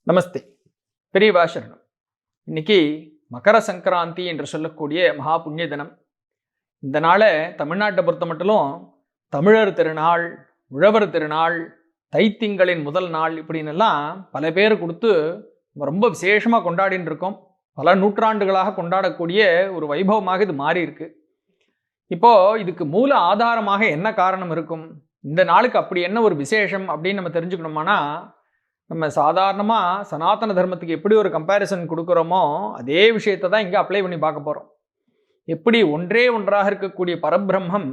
நமஸ்தே. பெரியவா சரணம். இன்னைக்கு மகர சங்கராந்தி என்று சொல்லக்கூடிய மகா புண்ணிய தினம். இந்த நாளை தமிழ்நாட்டை பொறுத்த மட்டும் தமிழர் திருநாள், உழவர் திருநாள், தைத்திங்களின் முதல் நாள் இப்படின்னு எல்லாம் பல பேர் கொடுத்து ரொம்ப விசேஷமாக கொண்டாடின்னு இருக்கோம். பல நூற்றாண்டுகளாக கொண்டாடக்கூடிய ஒரு வைபவமாக இது மாறி இருக்கு. இப்போ இதுக்கு மூல ஆதாரமாக என்ன காரணம் இருக்கும், இந்த நாளுக்கு அப்படி என்ன ஒரு விசேஷம் அப்படின்னு நம்ம தெரிஞ்சுக்கணுமானா, நம்ம சாதாரணமாக சனாதன தர்மத்துக்கு எப்படி ஒரு கம்பேரிசன் கொடுக்குறோமோ அதே விஷயத்தை தான் இங்கே அப்ளை பண்ணி பார்க்க போகிறோம். எப்படி ஒன்றே ஒன்றாக இருக்கக்கூடிய பரபிரம்மம்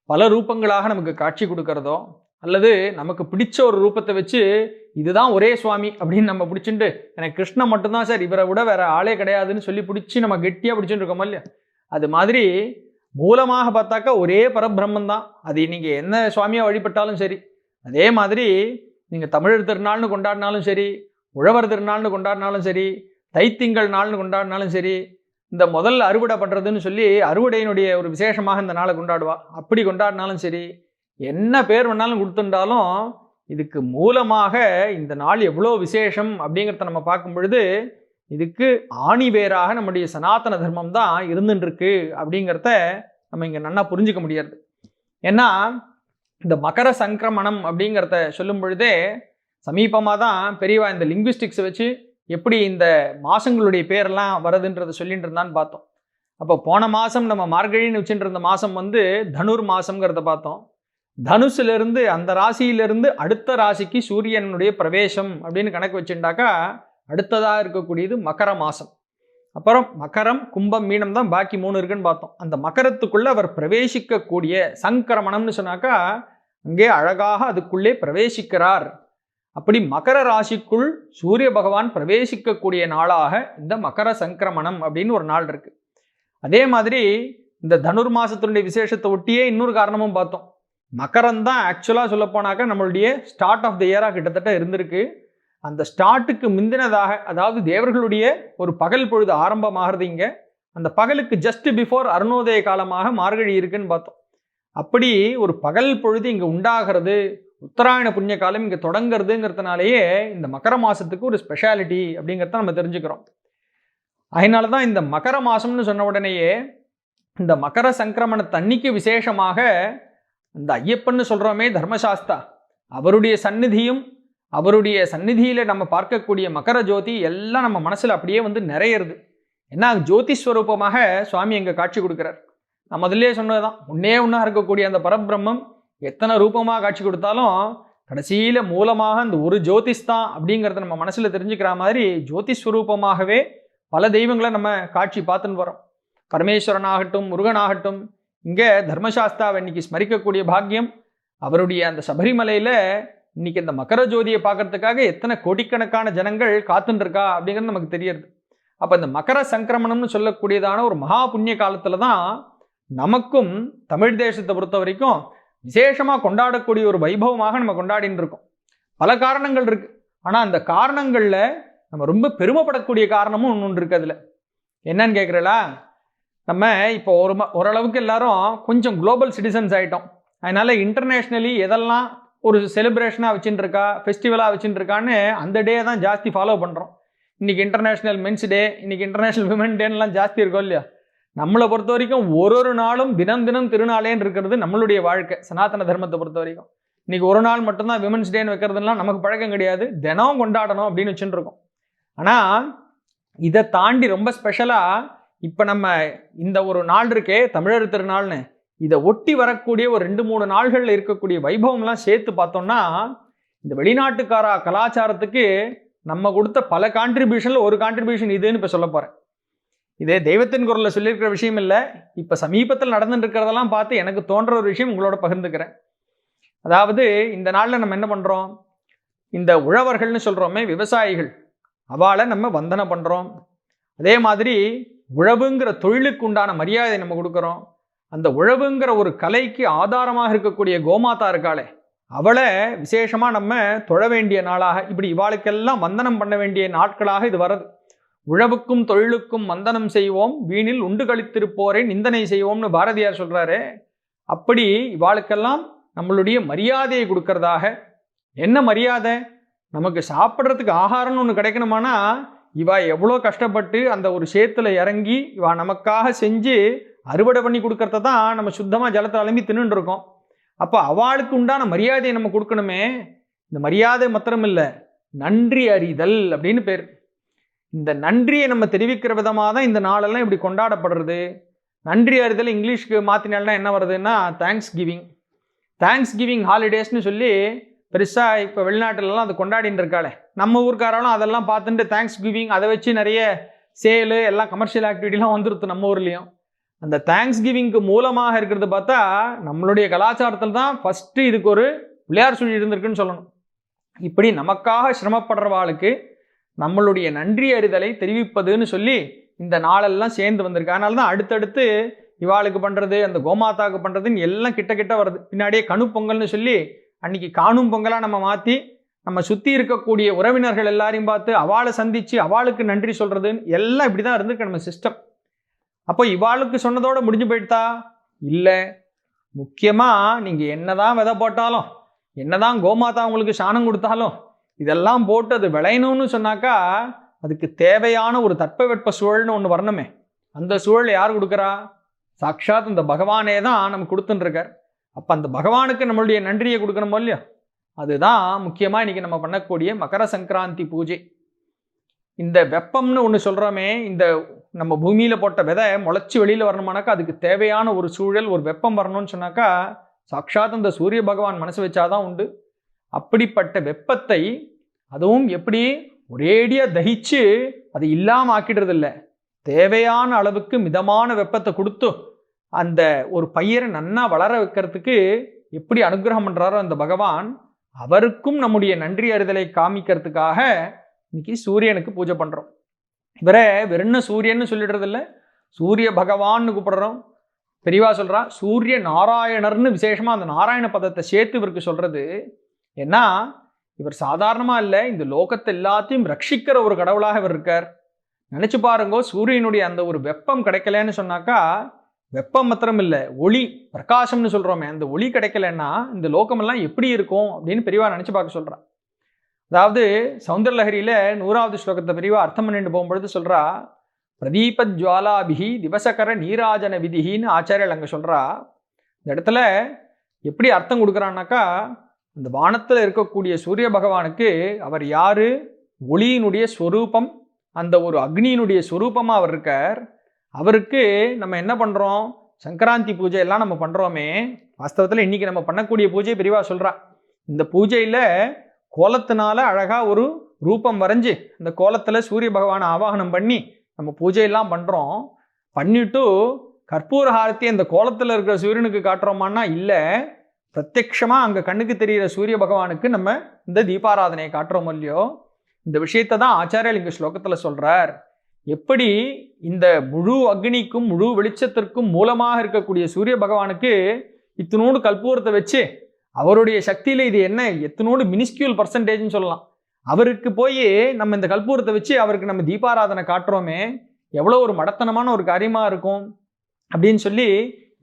பல ரூபங்களாக நமக்கு காட்சி கொடுக்கறதோ, அல்லது நமக்கு பிடிச்ச ஒரு ரூபத்தை வச்சு இதுதான் ஒரே சுவாமி அப்படின்னு நம்ம பிடிச்சிட்டு எனக்கு கிருஷ்ணன் மட்டும்தான் சார், இவரை விட வேற ஆளே கிடையாதுன்னு சொல்லி பிடிச்சி நம்ம கெட்டியாக பிடிச்சிட்டு இருக்கோமோ இல்லையா, அது மாதிரி மூலமாக பார்த்தாக்கா ஒரே பரபிரம்மன் தான். அது நீங்கள் என்ன சுவாமியாக வழிபட்டாலும் சரி, அதே மாதிரி நீங்கள் தமிழர் திருநாள்னு கொண்டாடினாலும் சரி, உழவர் திருநாள்னு கொண்டாடினாலும் சரி, தைத்திங்கள் நாள்னு கொண்டாடினாலும் சரி, இந்த முதல் அறுவடை பண்ணுறதுன்னு சொல்லி அறுவடையினுடைய ஒரு விசேஷமாக இந்த நாளை கொண்டாடுவா, அப்படி கொண்டாடினாலும் சரி, என்ன பேர் வேணாலும் கொடுத்துட்டாலும் இதுக்கு மூலமாக இந்த நாள் எவ்வளோ விசேஷம் அப்படிங்கிறத நம்ம பார்க்கும் பொழுது இதுக்கு ஆணி வேராக நம்முடைய சனாதன தர்மம் தான் இருந்துருக்கு அப்படிங்கிறத நம்ம இங்கே நல்லா புரிஞ்சுக்க முடியாது. ஏன்னா இந்த மகர சங்கிரமணம் அப்படிங்கிறத சொல்லும் பொழுதே சமீபமாக தான் பெரியவா இந்த லிங்குவிஸ்டிக்ஸை வச்சு எப்படி இந்த மாதங்களுடைய பேரெல்லாம் வருதுன்றதை சொல்லிட்டு இருந்தான்னு பார்த்தோம். அப்போ போன மாதம் நம்ம மார்கழின்னு வச்சுட்டு இருந்த மாதம் தனுர் மாதம்ங்கிறத பார்த்தோம். தனுசிலிருந்து அந்த ராசியிலிருந்து அடுத்த ராசிக்கு சூரியனுடைய பிரவேசம் அப்படின்னு கணக்கு வச்சுட்டாக்கா அடுத்ததாக இருக்கக்கூடியது மகர மாதம். அப்புறம் மகரம், கும்பம், மீனம் தான் பாக்கி 3 இருக்குன்னு பார்த்தோம். அந்த மகரத்துக்குள்ளே அவர் பிரவேசிக்கக்கூடிய சங்கிரமணம்னு சொன்னாக்கா அங்கே அழகாக அதுக்குள்ளே பிரவேசிக்கிறார். அப்படி மகர ராசிக்குள் சூரிய பகவான் பிரவேசிக்கக்கூடிய நாளாக இந்த மகர சங்கிரமணம் அப்படின்னு ஒரு நாள் இருக்கு. அதே மாதிரி இந்த தனுர் மாசத்தினுடைய விசேஷத்தை ஒட்டியே இன்னொரு காரணமும் பார்த்தோம். மகரம் தான் ஆக்சுவலாக சொல்ல போனாக்கா நம்மளுடைய ஸ்டார்ட் ஆஃப் த இயராக கிட்டத்தட்ட இருந்திருக்கு. அந்த ஸ்டார்ட்டுக்கு முந்தினதாக, அதாவது தேவர்களுடைய ஒரு பகல் பொழுது ஆரம்பமாகிறது இங்கே, அந்த பகலுக்கு ஜஸ்ட் பிஃபோர் அருணோதய காலமாக மார்கழி இருக்குன்னு பார்த்தோம். அப்படி ஒரு பகல் பொழுது இங்கே உண்டாகிறது, உத்தராயண புண்ணிய காலம் இங்கே தொடங்கிறதுங்கிறதுனாலேயே இந்த மகர மாதத்துக்கு ஒரு ஸ்பெஷாலிட்டி அப்படிங்கிறத நம்ம தெரிஞ்சுக்கிறோம். அதனால தான் இந்த மகர மாதம்னு சொன்ன உடனேயே இந்த மகர சங்கிரமண தண்ணிக்கு விசேஷமாக இந்த ஐயப்பன்னு சொல்கிறோமே தர்மசாஸ்தா, அவருடைய சந்நிதியும் அவருடைய சந்நிதியில் நம்ம பார்க்கக்கூடிய மகர ஜோதி எல்லாம் நம்ம மனசில் அப்படியே நிறையிறது. ஏன்னா ஜோதிஸ்வரூபமாக சுவாமி எங்கே காட்சி கொடுக்குறார். நான் முதல்லே சொன்னதுதான், ஒன்றா இருக்கக்கூடிய அந்த பரபிரம்மம் எத்தனை ரூபமாக காட்சி கொடுத்தாலும் கடைசியில் மூலமாக அந்த ஒரு ஜோதிஷ்தான் அப்படிங்கிறத நம்ம மனசில் தெரிஞ்சுக்கிற மாதிரி ஜோதிஸ்வரூபமாகவே பல தெய்வங்களை நம்ம காட்சி பார்த்துன்னு வரோம். பரமேஸ்வரனாகட்டும், முருகனாகட்டும், இங்கே தர்மசாஸ்தாவை இன்னைக்கு ஸ்மரிக்கக்கூடிய பாக்கியம், அவருடைய அந்த சபரிமலையில் இன்னைக்கு இந்த மகர ஜோதியை பார்க்கறதுக்காக எத்தனை கோடிக்கணக்கான ஜனங்கள் காத்துட்டு இருக்கா அப்படிங்கிறது நமக்கு தெரியுது. அப்போ இந்த மகர சங்கிரமணம்னு சொல்லக்கூடியதான ஒரு மகா புண்ணிய காலத்தில் தான் நமக்கும் தமிழ் தேசத்தை பொறுத்த வரைக்கும் விசேஷமாக கொண்டாடக்கூடிய ஒரு வைபவமாக நம்ம கொண்டாடின்னு இருக்கோம். பல காரணங்கள் இருக்கு. ஆனால் அந்த காரணங்களில் நம்ம ரொம்ப பெருமைப்படக்கூடிய காரணமும் ஒன்று இருக்கு. அதில் என்னன்னு கேட்குறீங்களா, நம்ம இப்போ ஓரளவுக்கு எல்லாரும் கொஞ்சம் குளோபல் சிட்டிசன்ஸ் ஆகிட்டோம். அதனால இன்டர்நேஷ்னலி எதெல்லாம் ஒரு செலிப்ரேஷனாக வச்சுட்டு இருக்கா, ஃபெஸ்டிவலாக வச்சுட்டு இருக்கான்னு அந்த டே தான் ஜாஸ்தி ஃபாலோ பண்ணுறோம். இன்றைக்கி இன்டர்நேஷ்னல் மென்ஸ் டே, இன்றைக்கி இன்டர்நேஷ்னல் விமன் டேன்னெலாம் ஜாஸ்தி இருக்கும் இல்லையா. நம்மளை பொறுத்த வரைக்கும் ஒரு நாளும் தினம் தினம் திருநாளேன்னு இருக்கிறது நம்மளுடைய வாழ்க்கை. சனாதன தர்மத்தை பொறுத்த வரைக்கும் இன்றைக்கி ஒரு நாள் மட்டும்தான் விமன்ஸ் டேன்னு வைக்கிறதுலாம் நமக்கு பழக்கம் கிடையாது. தினம் கொண்டாடணும் அப்படின்னு வச்சுட்டு இருக்கோம். ஆனால் இதை தாண்டி ரொம்ப ஸ்பெஷலாக இப்போ நம்ம இந்த ஒரு நாள் இருக்கே தமிழர் திருநாள்னு, இதை ஒட்டி வரக்கூடிய ஒரு 2-3 நாள்களில் இருக்கக்கூடிய வைபவம்லாம் சேர்த்து பார்த்தோம்னா இந்த வெளிநாட்டுக்கார கலாச்சாரத்துக்கு நம்ம கொடுத்த பல கான்ட்ரிபியூஷனில் ஒரு கான்ட்ரிபியூஷன் இதுன்னு இப்போ சொல்ல போகிறேன். இதே தெய்வத்தின் குரலில் சொல்லியிருக்கிற விஷயம் இல்லை, இப்போ சமீபத்தில் நடந்துட்டு இருக்கிறதெல்லாம் பார்த்து எனக்கு தோன்ற ஒரு விஷயம் உங்களோட பகிர்ந்துக்கிறேன். அதாவது இந்த நாளில் நம்ம என்ன பண்ணுறோம், இந்த உழவர்கள்னு சொல்கிறோமே விவசாயிகள், அவளை நம்ம வந்தனை பண்ணுறோம். அதே மாதிரி உழவுங்கிற தொழிலுக்கு உண்டான மரியாதை நம்ம கொடுக்குறோம். அந்த உழவுங்கிற ஒரு கலைக்கு ஆதாரமாக இருக்கக்கூடிய கோமாதா இருக்காளே, அவளை விசேஷமாக நம்ம தொழ வேண்டிய நாளாக, இப்படி இவாளுக்கெல்லாம் வந்தனம் பண்ண வேண்டிய நாட்களாக இது வருது. உழவுக்கும் தொழிலுக்கும் வந்தனம் செய்வோம், வீணில் உண்டு கழித்திருப்போரை நிந்தனை செய்வோம்னு பாரதியார் சொல்கிறாரு. அப்படி இவாளுக்கெல்லாம் நம்மளுடைய மரியாதையை கொடுக்கறதாக. என்ன மரியாதை, நமக்கு சாப்பிட்றதுக்கு ஆகாரம்னு ஒன்று கிடைக்கணுமானா இவா எவ்வளோ கஷ்டப்பட்டு அந்த ஒரு சேத்துல இறங்கி இவா நமக்காக செஞ்சு அறுவடை பண்ணி கொடுக்கறத தான் நம்ம சுத்தமாக ஜலத்தை அலம்பி தின்னுட்டு இருக்கோம். அப்போ அவளுக்கு உண்டான மரியாதையை நம்ம கொடுக்கணுமே. இந்த மரியாதை மாத்திரம் இல்லை, நன்றி அறிதல் அப்படின்னு பேர். இந்த நன்றியை நம்ம தெரிவிக்கிற விதமாக தான் இந்த நாளெல்லாம் இப்படி கொண்டாடப்படுறது. நன்றி அறிதல் இங்கிலீஷ்க்கு மாற்றினால்னா என்ன வருதுன்னா தேங்க்ஸ் கிவிங். தேங்க்ஸ் கிவிங் ஹாலிடேஸ்னு சொல்லி பெருசாக இப்போ வெளிநாட்டிலலாம் அது கொண்டாடின்னு இருக்காளே. நம்ம ஊருக்காராலும் அதெல்லாம் பார்த்துட்டு தேங்க்ஸ் கிவிங் அதை வச்சு நிறைய சேலு எல்லாம் கமர்ஷியல் ஆக்டிவிட்டிலாம் வந்துருது நம்ம ஊர்லேயும். அந்த தேங்க்ஸ் கிவிங்க்கு மூலமாக இருக்கிறது பார்த்தா நம்மளுடைய கலாச்சாரத்தில் தான் ஃபஸ்ட்டு இதுக்கு ஒரு விளையார் சொல்லி இருந்திருக்குன்னு சொல்லணும். இப்படி நமக்காக சிரமப்படுறவாளுக்கு நம்மளுடைய நன்றி அறிதலை தெரிவிப்பதுன்னு சொல்லி இந்த நாளெல்லாம் சேர்ந்து வந்திருக்கு. அதனால தான் அடுத்தடுத்து இவாளுக்கு பண்ணுறது, அந்த கோமாதாவுக்கு பண்ணுறதுன்னு எல்லாம் கிட்ட கிட்ட வருது. பின்னாடியே கணு பொங்கல்னு சொல்லி அன்னைக்கு காணும் பொங்கலாக நம்ம மாற்றி நம்ம சுற்றி இருக்கக்கூடிய உறவினர்கள் எல்லாரையும் பார்த்து அவளை சந்தித்து அவளுக்கு நன்றி சொல்கிறதுன்னு எல்லாம் இப்படி தான் இருந்திருக்கு நம்ம சிஸ்டம். அப்போ இவாளுக்கு சொன்னதோடு முடிஞ்சு போயிட்டா இல்லை. முக்கியமாக நீங்கள் என்ன தான் விதை போட்டாலும், என்ன தான் கோமாதா உங்களுக்கு சாணம் கொடுத்தாலும், இதெல்லாம் போட்டு அது விளையணும்னு சொன்னாக்கா அதுக்கு தேவையான ஒரு தட்பவெட்ப சூழல்னு ஒன்று வரணுமே. அந்த சூழல் யார் கொடுக்குறா? சாட்சாத் இந்த பகவானே தான் நமக்கு கொடுத்துட்டுருக்கார். அப்போ அந்த பகவானுக்கு நம்மளுடைய நன்றியை கொடுக்கணுமோ இல்லையோ, அதுதான் முக்கியமாக இன்றைக்கி நம்ம பண்ணக்கூடிய மகர சங்கராந்தி பூஜை. இந்த வெப்பம்னு ஒன்று சொல்கிறோமே, இந்த நம்ம பூமியில் போட்ட விதை முளைச்சி வெளியில் வரணுமானாக்கா அதுக்கு தேவையான ஒரு சூழல், ஒரு வெப்பம் வரணும்னு சொன்னாக்கா சாட்சாத் இந்த சூரிய பகவான் மனசு வச்சாதான் உண்டு. அப்படிப்பட்ட வெப்பத்தை அதுவும் எப்படி ஒரேடியாக தகிச்சு அது இல்லாமல் ஆக்கிடுறது இல்லை, தேவையான அளவுக்கு மிதமான வெப்பத்தை கொடுத்து அந்த ஒரு பயிரை நன்னா வளர வைக்கிறதுக்கு எப்படி அனுகிரகம் பண்ணுறாரோ அந்த பகவான், அவருக்கும் நம்முடைய நன்றி அறிதலை காமிக்கிறதுக்காக இன்னைக்கு சூரியனுக்கு பூஜை பண்ணுறோம். இவரே வெறும் சூரியன்னு சொல்லிடுறது இல்லை, சூரிய பகவான்னு கூப்பிடுறோம். பெரியவா சொல்கிறா சூரிய நாராயணர்னு விசேஷமாக அந்த நாராயண பதத்தை சேர்த்து இவருக்கு சொல்கிறது. ஏன்னா இவர் சாதாரணமாக இல்லை, இந்த லோகத்தை எல்லாத்தையும் ரட்சிக்கிற ஒரு கடவுளாக இவர் இருக்கார். நினச்சி பாருங்கோ, சூரியனுடைய அந்த ஒரு வெப்பம் கிடைக்கலன்னு சொன்னாக்கா, வெப்பம் மாத்திரம் இல்லை, ஒளி பிரகாசம்னு சொல்கிறோமே, அந்த ஒளி கிடைக்கலன்னா இந்த லோகமெல்லாம் எப்படி இருக்கும் அப்படின்னு பெரியவா நினச்சி பார்க்க சொல்கிறான். அதாவது சௌந்தரலஹரியில் 100வது ஸ்லோகத்தை பெரியவா அர்த்தம் பண்ணிட்டு போகும்பொழுது சொல்கிறா, பிரதீப ஜுவாலாபிகி திவசகர நீராஜன விதிகின்னு ஆச்சாரியல் அங்கே சொல்கிறா. இந்த இடத்துல எப்படி அர்த்தம் கொடுக்குறான்னாக்கா, அந்த வானத்தில் இருக்கக்கூடிய சூரிய பகவானுக்கு அவர் யார்? ஒளியினுடைய ஸ்வரூபம், அந்த ஒரு அக்னியினுடைய ஸ்வரூபமாக அவர் இருக்கார். அவருக்கு நம்ம என்ன பண்ணுறோம்? சங்கராந்தி பூஜை எல்லாம் நம்ம பண்ணுறோமே, வாஸ்தவத்தில் இன்றைக்கி நம்ம பண்ணக்கூடிய பூஜை பெரியவா சொல்கிறா. இந்த பூஜையில் கோலத்தினால அழகாக ஒரு ரூபம் வரைஞ்சி அந்த கோலத்தில் சூரிய பகவானை ஆவாகனம் பண்ணி நம்ம பூஜையெல்லாம் பண்ணுறோம். பண்ணிவிட்டு கற்பூர ஹாரத்தி அந்த கோலத்தில் இருக்கிற சூரியனுக்கு காட்டுறோமான்னா இல்லை, பிரத்யக்ஷமாக அங்கே கண்ணுக்கு தெரிகிற சூரிய பகவானுக்கு நம்ம இந்த தீபாராதனையை காட்டுறோம் இல்லையோ. இந்த விஷயத்தை தான் ஆச்சாரியர் இங்கே ஸ்லோகத்தில் சொல்கிறார். எப்படி இந்த முழு அக்னிக்கும் முழு வெளிச்சத்திற்கும் மூலமாக இருக்கக்கூடிய சூரிய பகவானுக்கு இத்தினோடு கற்பூரத்தை வச்சு அவருடைய சக்தியில் இது என்ன எத்தனோடு மினிஸ்கியூல் பர்சன்டேஜ்னு சொல்லலாம், அவருக்கு போய் நம்ம இந்த கற்பூரத்தை வச்சு அவருக்கு நம்ம தீபாராதனை காட்டுறோமே, எவ்வளோ ஒரு மடத்தனமான ஒரு காரியமாக இருக்கும் அப்படின்னு சொல்லி.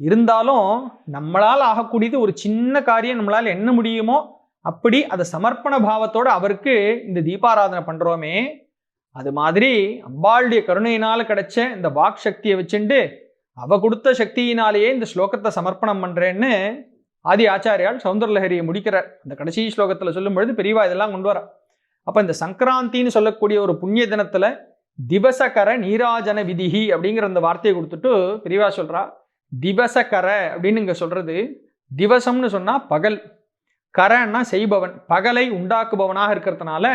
இருந்தாலும் நம்மளால் ஆகக்கூடியது ஒரு சின்ன காரியம், நம்மளால் என்ன முடியுமோ அப்படி அதை சமர்ப்பண பாவத்தோடு அவருக்கு இந்த தீபாராதனை பண்ணுறோமே. அது மாதிரி அம்பாளுடைய கருணையினால் கிடைச்ச இந்த வாக் சக்தியை வச்சுண்டு அவ கொடுத்த சக்தியினாலேயே இந்த ஸ்லோகத்தை சமர்ப்பணம் பண்ணுறேன்னு ஆதி ஆச்சாரியால் சௌந்தரலஹரியை முடிக்கிறார். அந்த கடைசி ஸ்லோகத்தில் சொல்லும் பொழுது பெரியவா இதெல்லாம் கொண்டு வர. அப்போ இந்த சங்கராந்தின்னு சொல்லக்கூடிய ஒரு புண்ணிய தினத்தில் திவசகர நீராஜன விதிகி அப்படிங்கிற அந்த வார்த்தையை கொடுத்துட்டு பெரியவா சொல்கிறா, திவசகர அப்படின்னு இங்கே சொல்கிறது, திவசம்னு சொன்னால் பகல், கரன்னா செய்பவன், பகலை உண்டாக்குபவனாக இருக்கிறதுனால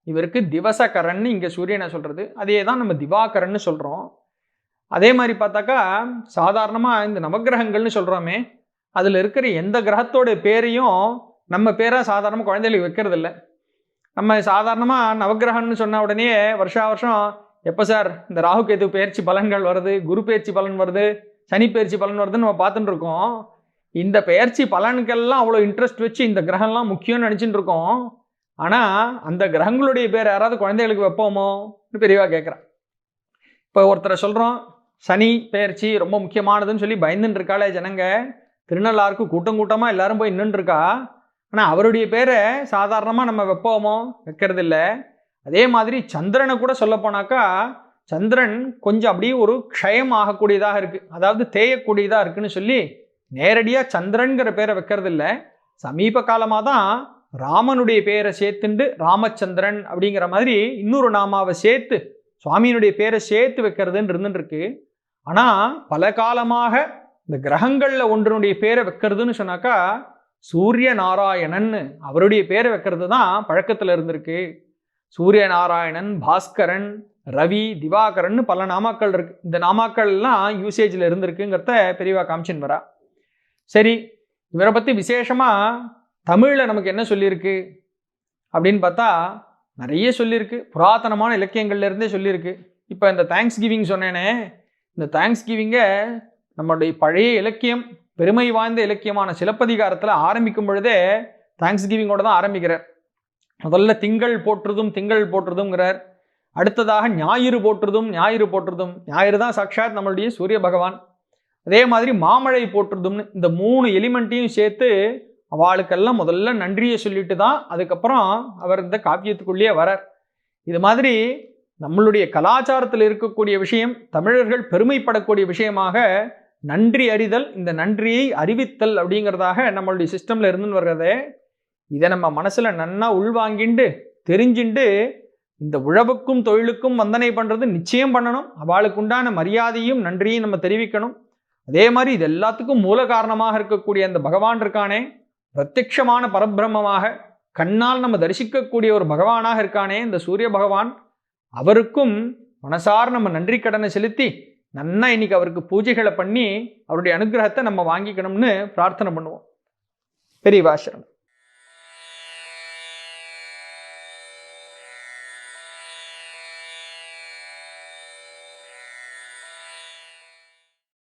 இவருக்கு திவசகரன்னு இங்கே சூரியனை சொல்கிறது. அதே தான் நம்ம திவாகரன்னு சொல்கிறோம். அதே மாதிரி பார்த்தாக்கா சாதாரணமாக இந்த நவகிரகங்கள்னு சொல்கிறோமே, அதில் இருக்கிற எந்த கிரகத்தோட பேரையும் நம்ம பேராக சாதாரணமாக குழந்தைகளுக்கு வைக்கிறதில்ல. நம்ம சாதாரணமாக நவகிரகம்னு சொன்ன உடனே வருஷா வருஷம் எப்போ சார் இந்த ராகு கேது பயிற்சி பலன்கள் வருது, குரு பயிற்சி பலன் வருது, சனி பயிற்சி பலன் வருதுன்னு நம்ம பார்த்துட்டு இருக்கோம். இந்த பயிற்சி பலன்கள்லாம் அவ்வளோ இன்ட்ரெஸ்ட் வச்சு இந்த கிரகம்லாம் முக்கியம்னு நினச்சிட்டு இருக்கோம். ஆனால் அந்த கிரகங்களுடைய பேர் யாராவது குழந்தைகளுக்கு வைப்போமோன்னு பெரியவா கேட்குறான். இப்போ ஒருத்தரை சொல்கிறோம் சனி பயிற்சி ரொம்ப முக்கியமானதுன்னு சொல்லி பயந்துன்னு இருக்காளே ஜனங்க, திருநள்ளாருக்கு கூட்டம் கூட்டமாக எல்லாரும் போய் நின்றுருக்கா. ஆனால் அவருடைய பேரை சாதாரணமாக நம்ம வைப்போமோ? வைக்கிறது இல்லை. அதே மாதிரி சந்திரனை கூட சொல்ல போனாக்கா சந்திரன் கொஞ்சம் அப்படியே ஒரு க்ஷயம் ஆகக்கூடியதாக இருக்குது, அதாவது தேயக்கூடியதாக இருக்குன்னு சொல்லி நேரடியாக சந்திரன்கிற பேரை வைக்கிறது இல்லை. சமீப காலமாக தான் ராமனுடைய பேரை சேர்த்துண்டு ராமச்சந்திரன் அப்படிங்கிற மாதிரி இன்னொரு நாமாவை சேர்த்து சுவாமியினுடைய பேரை சேர்த்து வைக்கிறதுன்னு இருந்துருக்கு. ஆனால் பல காலமாக இந்த கிரகங்களில் ஒன்றினுடைய பேரை வைக்கிறதுன்னு சொன்னாக்கா சூரிய நாராயணன் அவருடைய பேரை வைக்கிறது தான் பழக்கத்தில் இருந்திருக்கு. சூரிய நாராயணன், பாஸ்கரன், ரவி, திவாகரன் பல நாமாக்கள் இருக்கு. இந்த நாமாக்கள்லாம் யூசேஜில் இருந்திருக்குங்கிறத பெரியவா காமிச்சின்னு வரா. சரி, இவரை பற்றி விசேஷமாக தமிழில் நமக்கு என்ன சொல்லியிருக்கு அப்படின்னு பார்த்தா நிறைய சொல்லியிருக்கு. புராதனமான இலக்கியங்கள்லேருந்தே சொல்லியிருக்கு. இப்போ இந்த தேங்க்ஸ் கிவிங் சொன்னேனே, இந்த தேங்க்ஸ் கிவிங்கை நம்மளுடைய பழைய இலக்கியம், பெருமை வாய்ந்த இலக்கியமான சிலப்பதிகாரத்தில் ஆரம்பிக்கும் பொழுதே தேங்க்ஸ் கிவிங்கோட தான் ஆரம்பிக்கிறார். முதல்ல திங்கள் போற்றுதுங்கிறார். அடுத்ததாக ஞாயிறு போற்றுதும். ஞாயிறு தான் சாட்சாத் நம்மளுடைய சூரிய பகவான். அதே மாதிரி மாமழை போற்றுதும்னு இந்த 3 எலிமெண்ட்டையும் சேர்த்து அவளுக்கெல்லாம் முதல்ல நன்றியை சொல்லிட்டு தான் அதுக்கப்புறம் அவர் இந்த காப்பியத்துக்குள்ளேயே வரார். இது மாதிரி நம்மளுடைய கலாச்சாரத்தில் இருக்கக்கூடிய விஷயம், தமிழர்கள் பெருமைப்படக்கூடிய விஷயமாக நன்றி அறிதல், இந்த நன்றியை அறிவித்தல் அப்படிங்கிறதாக நம்மளுடைய சிஸ்டமில் இருந்துன்னு வர்றதே. இதை நம்ம மனசில் நன்னா உள்வாங்கிண்டு தெரிஞ்சுண்டு இந்த உழவுக்கும் தொழிலுக்கும் வந்தனை பண்ணுறது நிச்சயம் பண்ணணும். அவளுக்கு உண்டான மரியாதையும் நன்றியும் நம்ம தெரிவிக்கணும். அதே மாதிரி இது எல்லாத்துக்கும் மூல காரணமாக இருக்கக்கூடிய அந்த பகவான் இருக்கானே, பிரத்யட்சமான பரபிரம்மமாக கண்ணால் நம்ம தரிசிக்கக்கூடிய ஒரு பகவானாக இருக்கானே இந்த சூரிய பகவான், அவருக்கும் மனசார நம்ம நன்றி கடனை செலுத்தி நன்னா இன்னைக்கு அவருக்கு பூஜைகளை பண்ணி அவருடைய அனுகிரகத்தை நம்ம வாங்கிக்கணும்னு பிரார்த்தனை பண்ணுவோம். பெரியவா சரணம்.